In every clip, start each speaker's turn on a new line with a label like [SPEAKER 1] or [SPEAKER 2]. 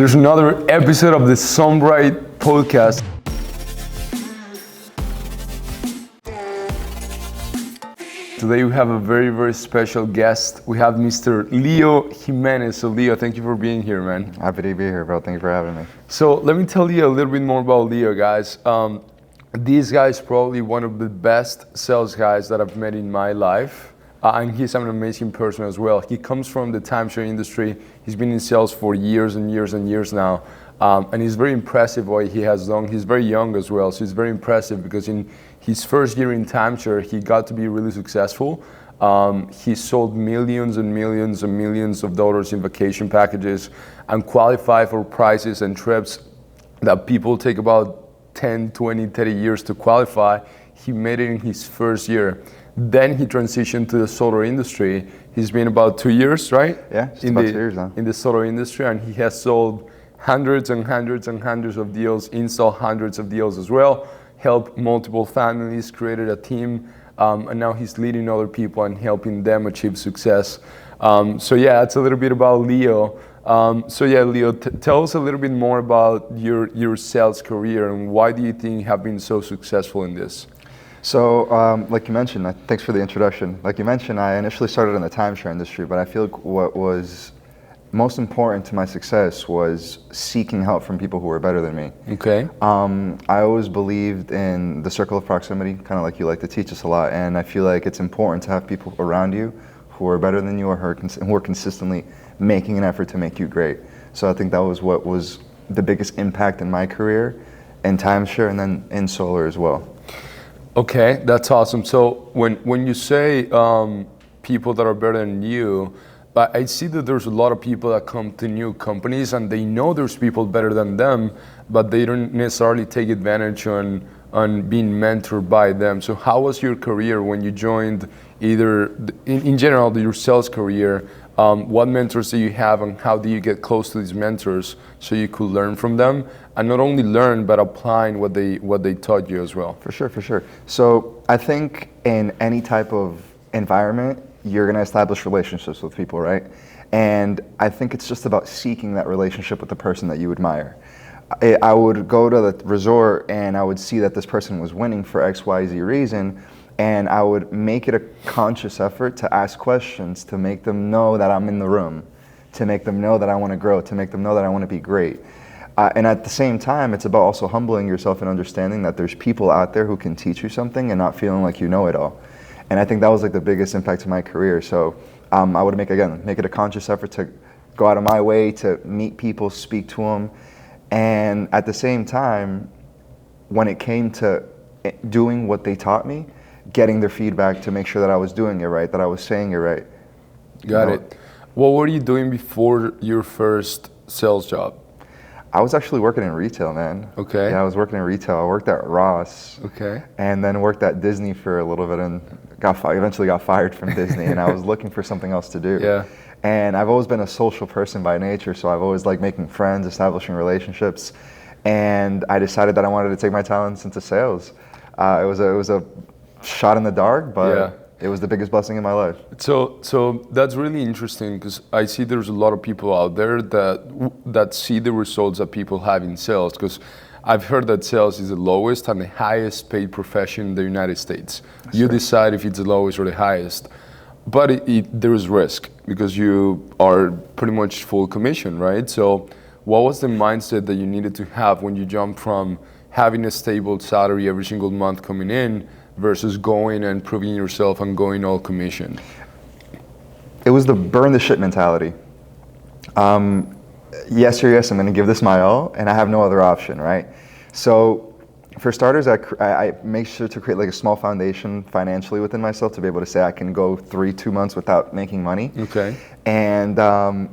[SPEAKER 1] there's another episode of the SunBright podcast. Today we have a very, very special guest. We have Mr. Leo Jimenez. So Leo, thank you for being here, man.
[SPEAKER 2] Happy to be here, bro. Thank you for having me.
[SPEAKER 1] So let me tell you a little bit more about Leo, guys. This guy is probably one of the best sales guys that I've met in my life. And he's an amazing person as well. He comes from the timeshare industry. He's been in sales for years and years and years now. And it's very impressive what he has done. He's very young as well, so it's very impressive because in his first year in timeshare, he got to be really successful. He sold millions and millions and millions of dollars in vacation packages and qualified for prices and trips that people take about 10, 20, 30 years to qualify. He made it in his first year. Then he transitioned to the solar industry. He's been about 2 years, right?
[SPEAKER 2] Yeah, it's about 2 years now.
[SPEAKER 1] In the solar industry, and he has sold hundreds and hundreds and hundreds of deals, installed hundreds of deals as well, helped multiple families, created a team, and now he's leading other people and helping them achieve success. So yeah, that's a little bit about Leo. Leo, tell us a little bit more about your sales career and why do you think you have been so successful in this?
[SPEAKER 2] So, like you mentioned, thanks for the introduction. Like you mentioned, I initially started in the timeshare industry, but I feel like what was most important to my success was seeking help from people who were better than me.
[SPEAKER 1] Okay.
[SPEAKER 2] I always believed in the circle of proximity, kind of like you like to teach us a lot, and I feel like it's important to have people around you who are better than you or who are consistently making an effort to make you great. So I think that was what was the biggest impact in my career in timeshare and then in solar as well.
[SPEAKER 1] Okay, that's awesome. So when you say people that are better than you, but I see that there's a lot of people that come to new companies and they know there's people better than them, but they don't necessarily take advantage on being mentored by them. So how was your career when you joined either, in general, your sales career? What mentors do you have and how do you get close to these mentors so you could learn from them and not only learn but applying what they taught you as well?
[SPEAKER 2] For sure. So I think in any type of environment, you're going to establish relationships with people, right? And I think it's just about seeking that relationship with the person that you admire. I would go to the resort and I would see that this person was winning for X, Y, Z reason, and I would make it a conscious effort to ask questions to make them know that I'm in the room, to make them know that I want to grow, to make them know that I want to be great. And at the same time, it's about also humbling yourself and understanding that there's people out there who can teach you something and not feeling like you know it all. And I think that was like the biggest impact to my career. So I would make it a conscious effort to go out of my way to meet people, speak to them. And at the same time, when it came to doing what they taught me, getting their feedback to make sure that I was doing it right, that I was saying it right.
[SPEAKER 1] Got it. What were you doing before your first sales job?
[SPEAKER 2] I was actually working in retail, man.
[SPEAKER 1] Okay.
[SPEAKER 2] Yeah, I was working in retail. I worked at Ross.
[SPEAKER 1] Okay.
[SPEAKER 2] And then worked at Disney for a little bit and eventually got fired from Disney and I was looking for something else to do.
[SPEAKER 1] Yeah.
[SPEAKER 2] And I've always been a social person by nature, so I've always liked making friends, establishing relationships. And I decided that I wanted to take my talents into sales. It was a shot in the dark, but It was the biggest blessing in my life.
[SPEAKER 1] So that's really interesting because I see there's a lot of people out there that see the results that people have in sales, because I've heard that sales is the lowest and the highest paid profession in the United States.
[SPEAKER 2] That's
[SPEAKER 1] you
[SPEAKER 2] right.
[SPEAKER 1] decide if it's the lowest or the highest, but there is risk because you are pretty much full commission, right? So what was the mindset that you needed to have when you jumped from having a stable salary every single month coming in versus going and proving yourself and going all commission?
[SPEAKER 2] It was the burn the shit mentality. Yes or yes, I'm going to give this my all, and I have no other option, right? So for starters, I make sure to create like a small foundation financially within myself to be able to say I can go 2 months without making money.
[SPEAKER 1] Okay.
[SPEAKER 2] And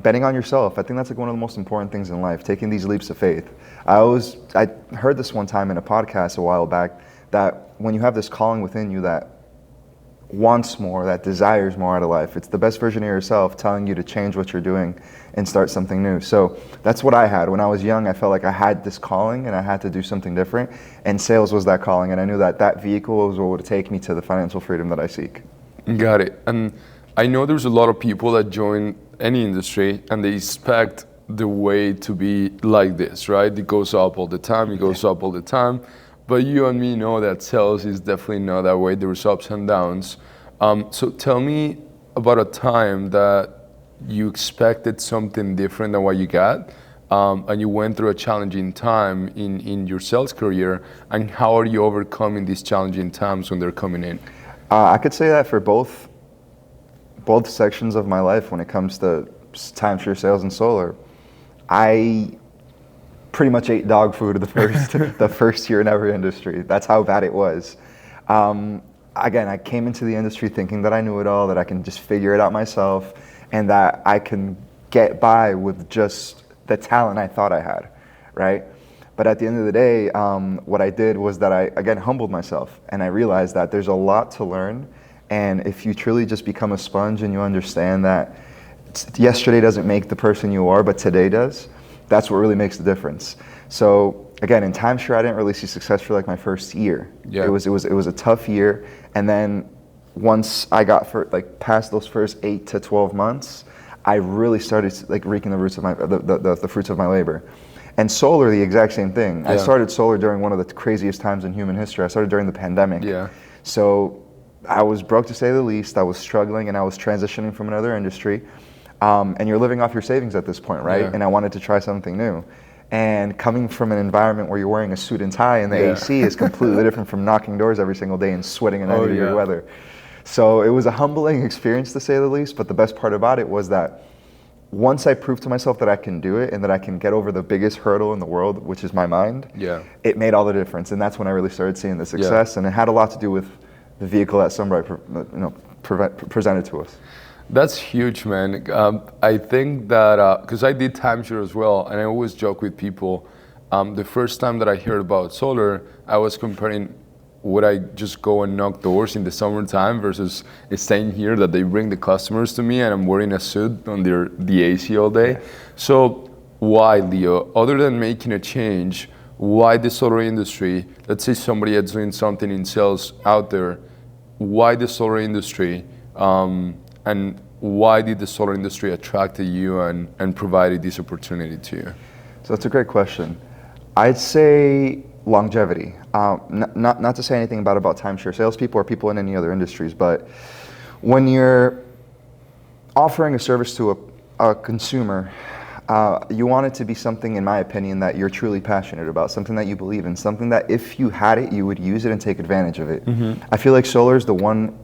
[SPEAKER 2] betting on yourself, I think that's like one of the most important things in life, taking these leaps of faith. I heard this one time in a podcast a while back, that when you have this calling within you that wants more, that desires more out of life, it's the best version of yourself telling you to change what you're doing and start something new. So that's what I had. When I was young, I felt like I had this calling and I had to do something different, and sales was that calling, and I knew that vehicle was what would take me to the financial freedom that I seek.
[SPEAKER 1] Got it. And I know there's a lot of people that join any industry and they expect the way to be like this, right? It goes up all the time, it goes up all the time. But you and me know that sales is definitely not that way. There's ups and downs. So tell me about a time that you expected something different than what you got, and you went through a challenging time in your sales career, and how are you overcoming these challenging times when they're coming in?
[SPEAKER 2] I could say that for both sections of my life when it comes to timeshare sales and solar. I pretty much ate dog food the first year in every industry. That's how bad it was. Again, I came into the industry thinking that I knew it all, that I can just figure it out myself, and that I can get by with just the talent I thought I had, right? But at the end of the day, what I did was that I, again, humbled myself, and I realized that there's a lot to learn, and if you truly just become a sponge and you understand that yesterday doesn't make the person you are, but today does, that's what really makes the difference. So again, in timeshare, I didn't really see success for like my first year.
[SPEAKER 1] Yeah.
[SPEAKER 2] It was a tough year, and then once I got past those first 8 to 12 months, I really started like reaping the roots of the fruits of my labor. And solar, the exact same thing.
[SPEAKER 1] Yeah.
[SPEAKER 2] I started solar during one of the craziest times in human history. I started during the pandemic.
[SPEAKER 1] Yeah.
[SPEAKER 2] So I was broke to say the least. I was struggling, and I was transitioning from another industry. And you're living off your savings at this point, right?
[SPEAKER 1] Yeah.
[SPEAKER 2] And I wanted to try something new. And coming from an environment where you're wearing a suit and tie and the AC is completely different from knocking doors every single day and sweating in 90-degree weather. So it was a humbling experience, to say the least, but the best part about it was that once I proved to myself that I can do it and that I can get over the biggest hurdle in the world, which is my mind, it made all the difference. And that's when I really started seeing the success, and it had a lot to do with the vehicle that SunBright presented to us.
[SPEAKER 1] That's huge, man. I think that, because I did timeshare as well, and I always joke with people, the first time that I heard about solar, I was comparing, would I just go and knock doors in the summertime versus staying here, that they bring the customers to me and I'm wearing a suit under the AC all day. So why, Leo, other than making a change, why the solar industry? Let's say somebody is doing something in sales out there, why the solar industry? And why did the solar industry attract you and provided this opportunity to you?
[SPEAKER 2] So that's a great question. I'd say longevity. Not to say anything about timeshare salespeople or people in any other industries, but when you're offering a service to a consumer, you want it to be something, in my opinion, that you're truly passionate about, something that you believe in, something that if you had it, you would use it and take advantage of it. Mm-hmm. I feel like solar is the one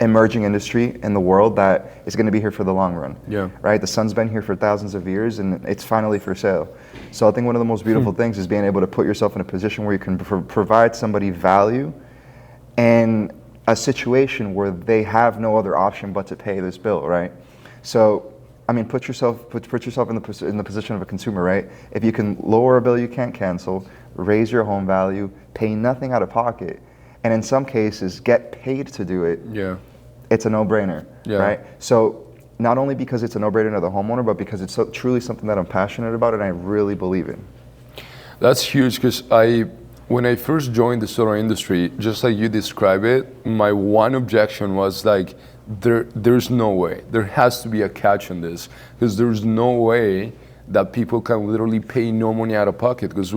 [SPEAKER 2] emerging industry in the world that is going to be here for the long run. Yeah. Right? The sun's been here for thousands of years, and it's finally for sale. So I think one of the most beautiful things is being able to put yourself in a position where you can provide somebody value in a situation where they have no other option but to pay this bill, right? So, I mean, put yourself in the position of a consumer, right? If you can lower a bill you can't cancel, raise your home value, pay nothing out of pocket, and in some cases get paid to do it, it's a no-brainer, right? So not only because it's a no-brainer to the homeowner, but because it's truly something that I'm passionate about and I really believe in.
[SPEAKER 1] That's huge, because when I first joined the solar industry, just like you describe it, my one objection was like, there's no way. There has to be a catch on this, because there's no way that people can literally pay no money out of pocket, because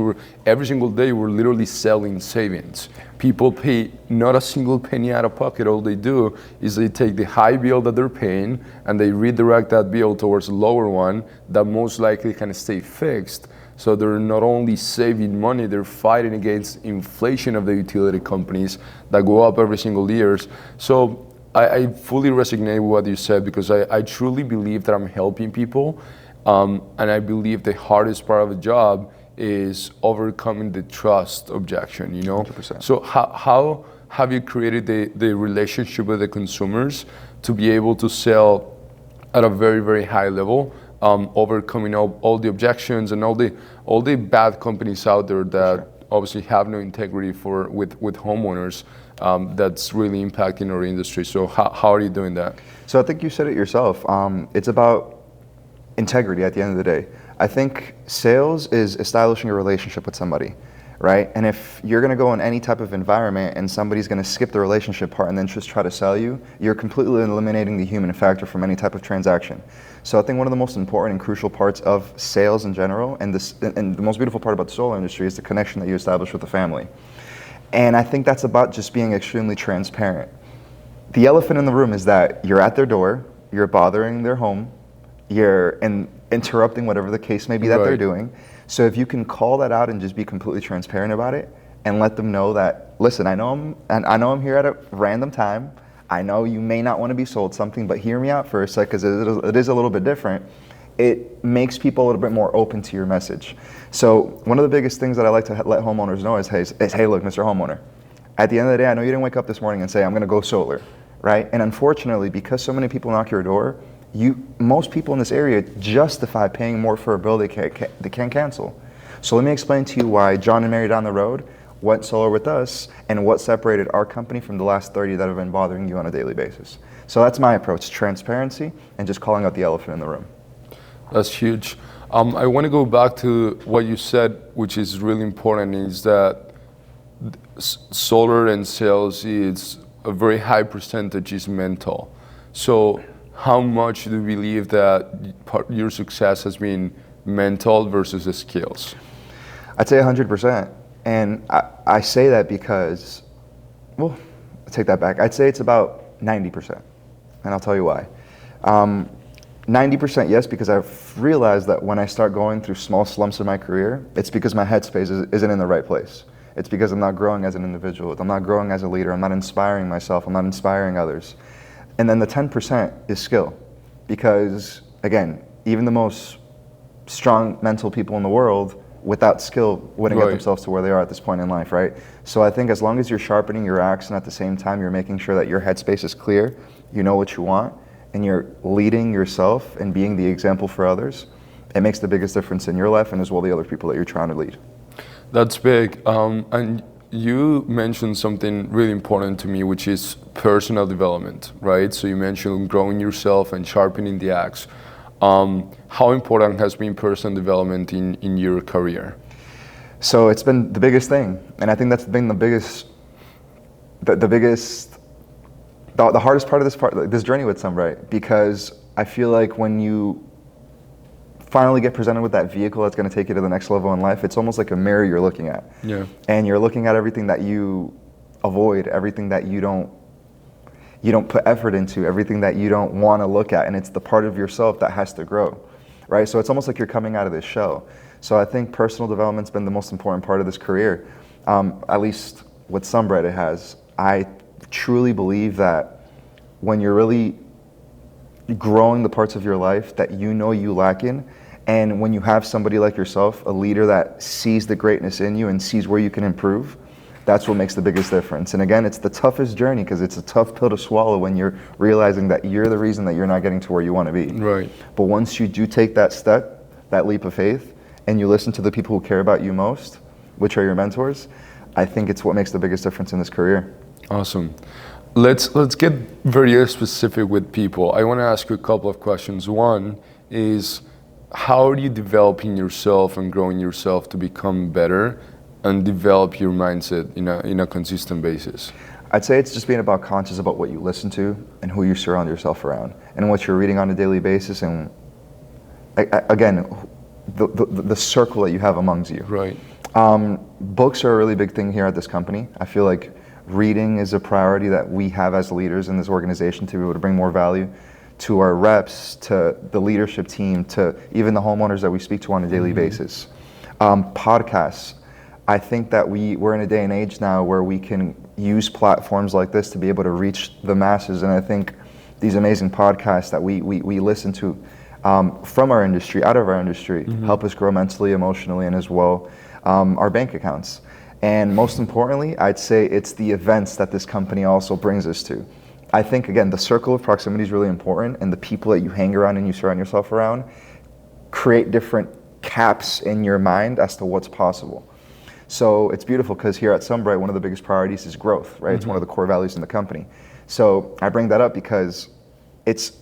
[SPEAKER 1] every single day we're literally selling savings. People pay not a single penny out of pocket. All they do is they take the high bill that they're paying and they redirect that bill towards a lower one that most likely can stay fixed. So they're not only saving money, they're fighting against inflation of the utility companies that go up every single year. So I fully resonate with what you said, because I truly believe that I'm helping people. And I believe the hardest part of the job is overcoming the trust objection,
[SPEAKER 2] 100%.
[SPEAKER 1] So how have you created the relationship with the consumers to be able to sell at a very, very high level, overcoming all the objections and all the bad companies out there that obviously have no integrity with homeowners, that's really impacting our industry. So how are you doing that?
[SPEAKER 2] So I think you said it yourself. It's about integrity at the end of the day. I think sales is establishing a relationship with somebody, right? And if you're going to go in any type of environment and somebody's going to skip the relationship part and then just try to sell you, you're completely eliminating the human factor from any type of transaction. So I think one of the most important and crucial parts of sales in general, and the most beautiful part about the solar industry, is the connection that you establish with the family. And I think that's about just being extremely transparent. The elephant in the room is that you're at their door, you're bothering their home, you're interrupting whatever the case may be that they're doing. So if you can call that out and just be completely transparent about it and let them know that, listen, I know I'm here at a random time. I know you may not want to be sold something, but hear me out for a sec, because it is a little bit different. It makes people a little bit more open to your message. So one of the biggest things that I like to let homeowners know is, hey, look, Mr. Homeowner, at the end of the day, I know you didn't wake up this morning and say, I'm going to go solar, right? And unfortunately, because so many people knock your door, most people in this area justify paying more for a bill they can't cancel. So let me explain to you why John and Mary down the road went solar with us, and what separated our company from the last 30 that have been bothering you on a daily basis. So that's my approach: transparency and just calling out the elephant in the room.
[SPEAKER 1] That's huge. I want to go back to what you said, which is really important, is that solar and sales is a very high percentage is mental. So how much do you believe that your success has been mental versus the skills?
[SPEAKER 2] I'd say 100%. And I say that because, well, I take that back. I'd say it's about 90%. And I'll tell you why. 90% yes, because I've realized that when I start going through small slumps in my career, it's because my headspace isn't in the right place. It's because I'm not growing as an individual. I'm not growing as a leader. I'm not inspiring myself. I'm not inspiring others. And then the 10% is skill. Because, again, even the most strong mental people in the world, without skill, wouldn't get themselves to where they are at this point in life, right? So I think as long as you're sharpening your axe and at the same time you're making sure that your headspace is clear, you know what you want, and you're leading yourself and being the example for others, it makes the biggest difference in your life and as well the other people that you're trying to lead.
[SPEAKER 1] That's big. And you mentioned something really important to me, which is personal development, right? So you mentioned growing yourself and sharpening the axe. How important has been personal development in your career?
[SPEAKER 2] So it's been the biggest thing, and I think that's been the hardest part of this journey with SunBright, because I feel like when you finally get presented with that vehicle that's going to take you to the next level in life, it's almost like a mirror you're looking at. Yeah. And you're looking at everything that you avoid, everything that you don't put effort into, everything that you don't want to look at, and it's the part of yourself that has to grow, right? So it's almost like you're coming out of this shell. So I think personal development's been the most important part of this career, at least with SunBright it has. I truly believe that when you're really growing the parts of your life that you know you lack in, and when you have somebody like yourself, a leader that sees the greatness in you and sees where you can improve, that's what makes the biggest difference. And again, it's the toughest journey, because it's a tough pill to swallow when you're realizing that you're the reason that you're not getting to where you want to be. Right. But once you do take that step, that leap of faith, and you listen to the people who care about you most, which are your mentors, I think it's what makes the biggest difference in this career. Awesome.
[SPEAKER 1] Let's get very specific with people. I want to ask you a couple of questions. One is, how are you developing yourself and growing yourself to become better and develop your mindset in a consistent basis?
[SPEAKER 2] I'd say it's just being about conscious about what you listen to and who you surround yourself around and what you're reading on a daily basis, and again, the circle that you have amongst you. Right. Books are a really big thing here at this company. I feel like reading is a priority that we have as leaders in this organization to be able to bring more value to our reps, to the leadership team, to even the homeowners that we speak to on a daily basis. Podcasts. I think that we're in a day and age now where we can use platforms like this to be able to reach the masses, and I think these amazing podcasts that we listen to from our industry, out of our industry, help us grow mentally, emotionally, and as well our bank accounts. And most importantly, I'd say it's the events that this company also brings us to. I think, again, the circle of proximity is really important, and the people that you hang around and you surround yourself around create different caps in your mind as to what's possible. So it's beautiful, because here at SunBright, one of the biggest priorities is growth, right? It's one of the core values in the company. So I bring that up because it's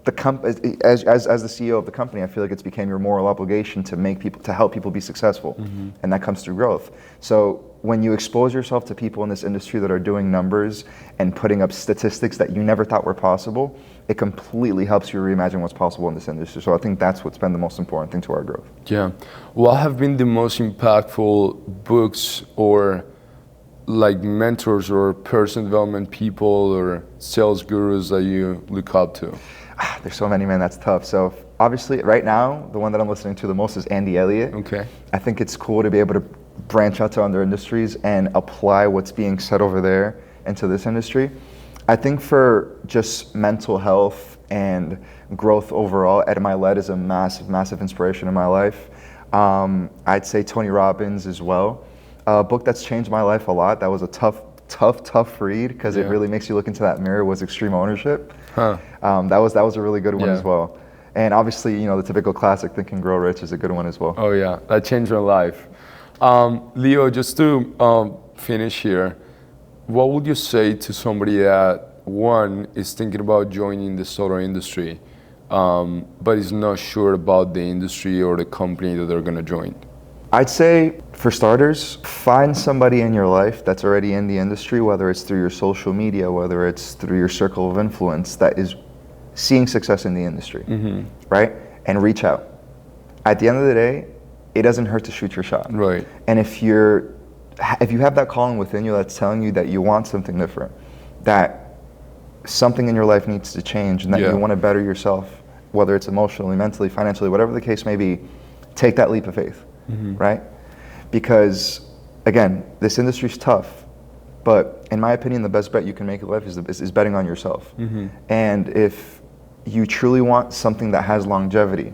[SPEAKER 2] as the CEO of the company, I feel like it's became your moral obligation to help people be successful, and that comes through growth. So when you expose yourself to people in this industry that are doing numbers and putting up statistics that you never thought were possible, it completely helps you reimagine what's possible in this industry. So I think that's what's been the most important thing to our growth.
[SPEAKER 1] Yeah. What have been the most impactful books or like mentors or personal development people or sales gurus that you look up to?
[SPEAKER 2] There's so many, man, that's tough. So obviously right now, the one that I'm listening to the most is Andy Elliott.
[SPEAKER 1] Okay.
[SPEAKER 2] I think it's cool to be able to branch out to other industries and apply what's being said over there into this industry. I think for just mental health and growth overall, Ed Milet is a massive, massive inspiration in my life. I'd say Tony Robbins as well. A book that's changed my life a lot. That was a tough read because it really makes you look into that mirror. Was Extreme Ownership. That was a really good one as well. And obviously, the typical classic Think and Grow Rich is a good one as well.
[SPEAKER 1] Oh yeah, that changed my life. Leo, just to finish here, what would you say to somebody that one is thinking about joining the solar industry, but is not sure about the industry or the company that they're gonna join?
[SPEAKER 2] I'd say, for starters, find somebody in your life that's already in the industry, whether it's through your social media, whether it's through your circle of influence, that is seeing success in the industry, right? And reach out. At the end of the day, it doesn't hurt to shoot your shot.
[SPEAKER 1] Right.
[SPEAKER 2] And if you have that calling within you that's telling you that you want something different, that something in your life needs to change, and that you want to better yourself, whether it's emotionally, mentally, financially, whatever the case may be, take that leap of faith. Right? Because again, this industry's tough, but in my opinion, the best bet you can make in life is betting on yourself. And if you truly want something that has longevity,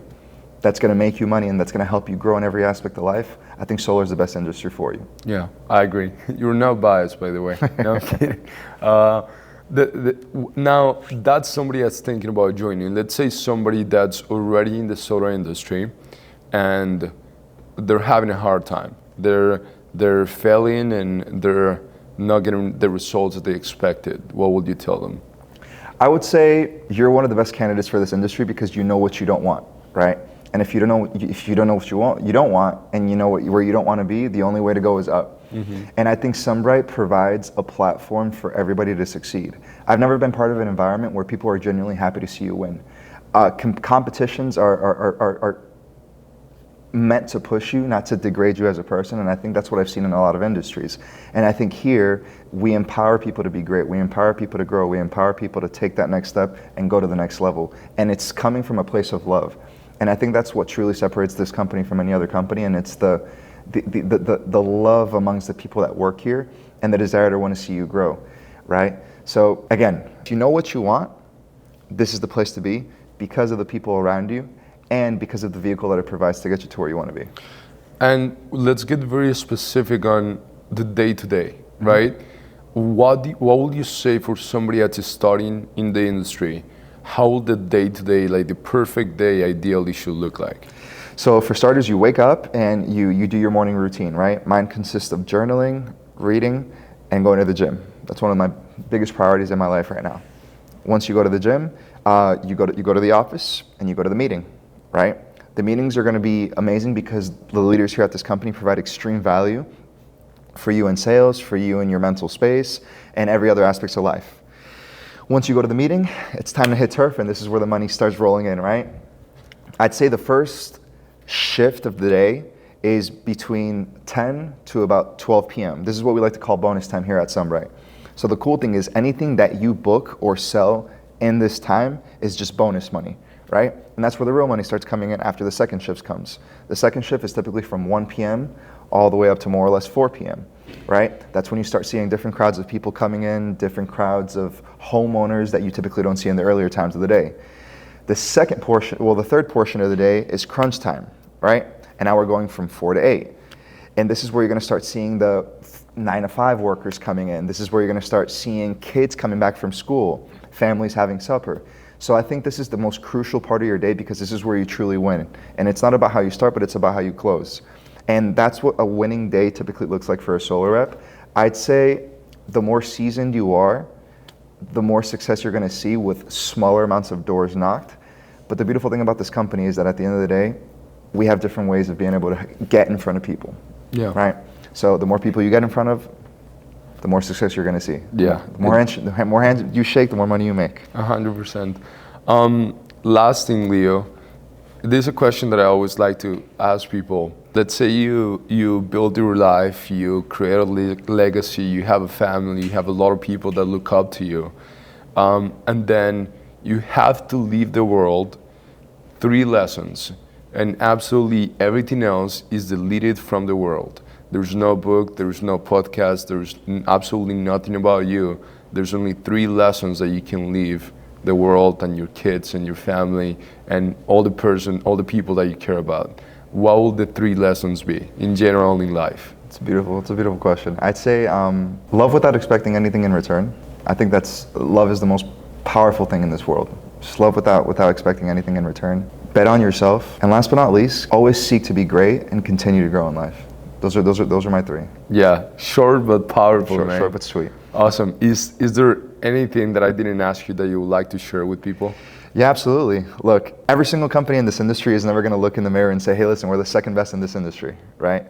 [SPEAKER 2] that's going to make you money and that's going to help you grow in every aspect of life, I think solar is the best industry for you.
[SPEAKER 1] Yeah, I agree. You're not biased, by the way. No, I'm kidding. Now, that's somebody that's thinking about joining. Let's say somebody that's already in the solar industry and they're having a hard time. They're failing and they're not getting the results that they expected. What would you tell them?
[SPEAKER 2] I would say you're one of the best candidates for this industry because you know what you don't want, right? And if you don't know what you don't want, and you know where you don't want to be, the only way to go is up. And I think SunBright provides a platform for everybody to succeed. I've never been part of an environment where people are genuinely happy to see you win. Competitions are meant to push you, not to degrade you as a person, and I think that's what I've seen in a lot of industries. And I think here, we empower people to be great, we empower people to grow, we empower people to take that next step and go to the next level. And it's coming from a place of love. And I think that's what truly separates this company from any other company, and it's the love amongst the people that work here and the desire to want to see you grow, right? So again, if you know what you want, this is the place to be because of the people around you, and because of the vehicle that it provides to get you to where you want to be.
[SPEAKER 1] And let's get very specific on the day-to-day, right? What would you say for somebody that's starting in the industry? How will the day-to-day, like the perfect day, ideally should look like?
[SPEAKER 2] So for starters, you wake up and you do your morning routine, right? Mine consists of journaling, reading, and going to the gym. That's one of my biggest priorities in my life right now. Once you go to the gym, you go to the office and you go to the meeting. Right? The meetings are going to be amazing because the leaders here at this company provide extreme value for you in sales, for you in your mental space, and every other aspect of life. Once you go to the meeting, it's time to hit turf, and this is where the money starts rolling in, right? I'd say the first shift of the day is between 10 to about 12 p.m. This is what we like to call bonus time here at SunBright. So the cool thing is anything that you book or sell in this time is just bonus money. Right? And that's where the real money starts coming in after the second shift comes. The second shift is typically from 1 p.m. all the way up to more or less 4 p.m. Right? That's when you start seeing different crowds of people coming in, different crowds of homeowners that you typically don't see in the earlier times of the day. The third portion of the day is crunch time, right? And now we're going from 4 to 8. And this is where you're going to start seeing the 9 to 5 workers coming in. This is where you're going to start seeing kids coming back from school, families having supper. So I think this is the most crucial part of your day because this is where you truly win. And it's not about how you start, but it's about how you close. And that's what a winning day typically looks like for a solar rep. I'd say the more seasoned you are, the more success you're going to see with smaller amounts of doors knocked. But the beautiful thing about this company is that at the end of the day, we have different ways of being able to get in front of people.
[SPEAKER 1] Yeah.
[SPEAKER 2] Right? So the more people you get in front of, the more success you're going to see.
[SPEAKER 1] Yeah.
[SPEAKER 2] The more hands you shake, the more money you make.
[SPEAKER 1] 100%. Last thing, Leo, there's a question that I always like to ask people. Let's say you build your life, you create a legacy, you have a family, you have a lot of people that look up to you, and then you have to leave the world. 3 lessons, and absolutely everything else is deleted from the world. There's no book, there's no podcast, there's absolutely nothing about you. There's only 3 lessons that you can leave the world and your kids and your family and all the people that you care about. What will the 3 lessons be in general in life?
[SPEAKER 2] It's a beautiful question. I'd say love without expecting anything in return. I think love is the most powerful thing in this world. Just love without expecting anything in return. Bet on yourself. And last but not least, always seek to be great and continue to grow in life. Those are my 3.
[SPEAKER 1] Yeah, short but powerful, man.
[SPEAKER 2] Short but sweet.
[SPEAKER 1] Awesome. Is there anything that I didn't ask you that you would like to share with people?
[SPEAKER 2] Yeah, absolutely. Look, every single company in this industry is never going to look in the mirror and say, hey, listen, we're the second best in this industry, right?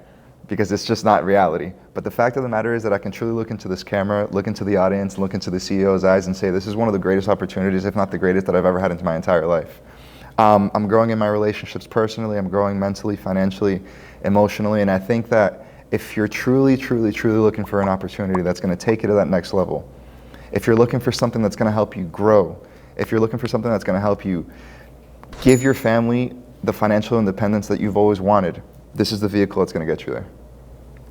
[SPEAKER 2] Because it's just not reality. But the fact of the matter is that I can truly look into this camera, look into the audience, look into the CEO's eyes and say, this is one of the greatest opportunities, if not the greatest, that I've ever had in my entire life. I'm growing in my relationships personally, I'm growing mentally, financially, emotionally, and I think that if you're truly looking for an opportunity that's going to take you to that next level, if you're looking for something that's going to help you grow, if you're looking for something that's going to help you give your family the financial independence that you've always wanted, this is the vehicle that's going to get you there.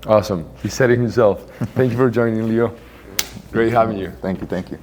[SPEAKER 1] Awesome. He said it himself. Thank you for joining, Leo. Great having you.
[SPEAKER 2] Thank you.